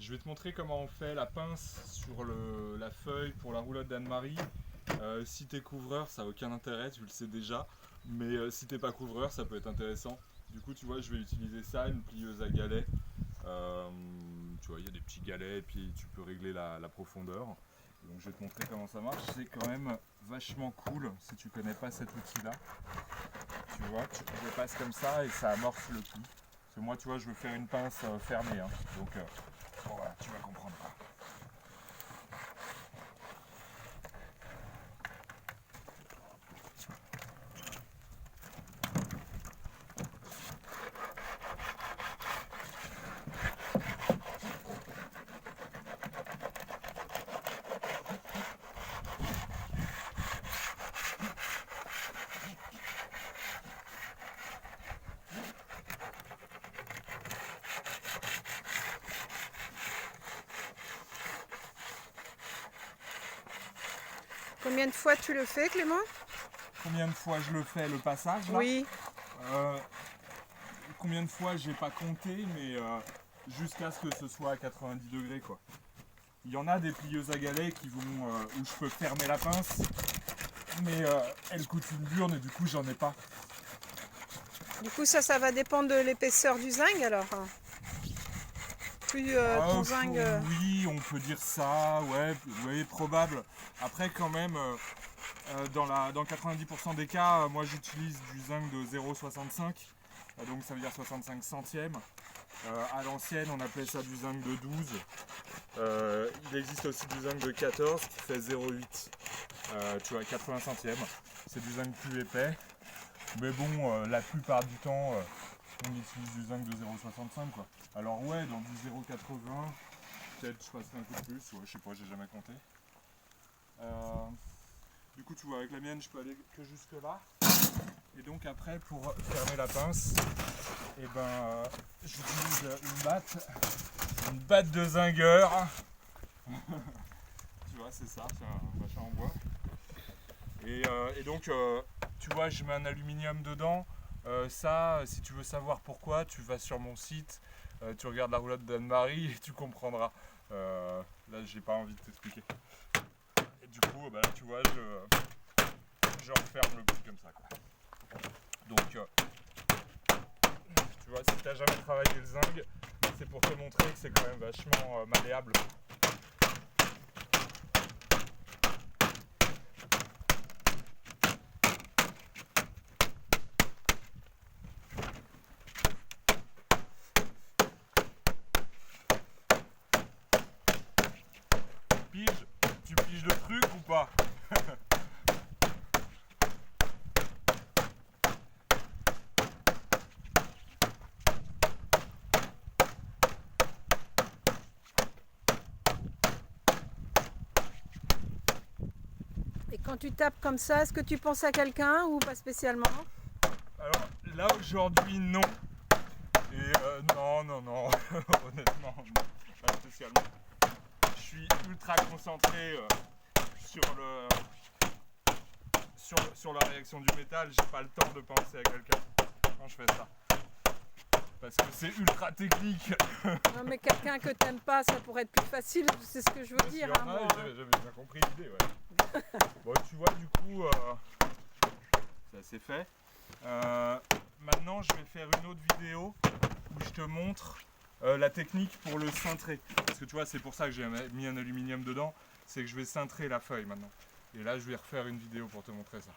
Je vais te montrer comment on fait la pince sur la feuille pour la roulotte d'Anne-Marie. Si t'es couvreur, ça n'a aucun intérêt, tu le sais déjà. Mais si t'es pas couvreur, ça peut être intéressant. Du coup, tu vois, je vais utiliser ça, une plieuse à galets. Tu vois, il y a des petits galets et puis tu peux régler la profondeur. Donc je vais te montrer comment ça marche. C'est quand même vachement cool si tu connais pas cet outil-là. Tu vois, tu le passes comme ça et ça amorce le tout. Parce que moi, tu vois, je veux faire une pince fermée. Hein. Donc bon, voilà, tu vas comprendre. Combien de fois tu le fais, Clément? Combien de fois je le fais, le passage là? Oui. Combien de fois j'ai pas compté, mais jusqu'à ce que ce soit à 90 degrés quoi. Il y en a des plieuses à galets qui vont où je peux fermer la pince, mais elles coûtent une burne et du coup j'en ai pas. Du coup, ça va dépendre de l'épaisseur du zinc alors. Plus ton zinc. Oui, on peut dire ça, ouais, probable. Après quand même, dans 90% des cas, moi j'utilise du zinc de 0,65, donc ça veut dire 65 centièmes. À l'ancienne, on appelait ça du zinc de 12. Il existe aussi du zinc de 14 qui fait 0,8. Tu vois, 80 centièmes. C'est du zinc plus épais. Mais bon, la plupart du temps, on utilise du zinc de 0,65 quoi. Alors ouais, dans du 0,80, peut-être je passerai un peu plus. Ouais, je sais pas, j'ai jamais compté. Du coup, tu vois, avec la mienne, je peux aller que jusque là. Et donc après, pour fermer la pince, et ben, j'utilise une batte de zingueur. Tu vois, c'est ça, c'est un machin en bois. Et donc, tu vois, je mets un aluminium dedans. Ça, si tu veux savoir pourquoi, tu vas sur mon site, tu regardes la roulotte d'Anne-Marie et tu comprendras. Là, j'ai pas envie de t'expliquer. Et du coup, bah, là, tu vois, je referme le bout comme ça, quoi. Donc, tu vois, si t'as jamais travaillé le zinc, c'est pour te montrer que c'est quand même vachement malléable. Tu piges le truc ou pas? Et quand tu tapes comme ça, est-ce que tu penses à quelqu'un ou pas spécialement? Alors là aujourd'hui non. Et non, honnêtement, pas spécialement. Je suis ultra concentré sur la réaction du métal, j'ai pas le temps de penser à quelqu'un quand je fais ça. Parce que c'est ultra technique. Non, mais quelqu'un que t'aimes pas, ça pourrait être plus facile, c'est ce que je veux dire. Hein, moi. J'avais bien compris l'idée, ouais. Bon, tu vois, du coup, ça c'est fait. Maintenant, je vais faire une autre vidéo où je te montre la technique pour le cintrer. Parce que tu vois, c'est pour ça que j'ai mis un aluminium dedans, c'est que je vais cintrer la feuille maintenant. Et là, je vais refaire une vidéo pour te montrer ça.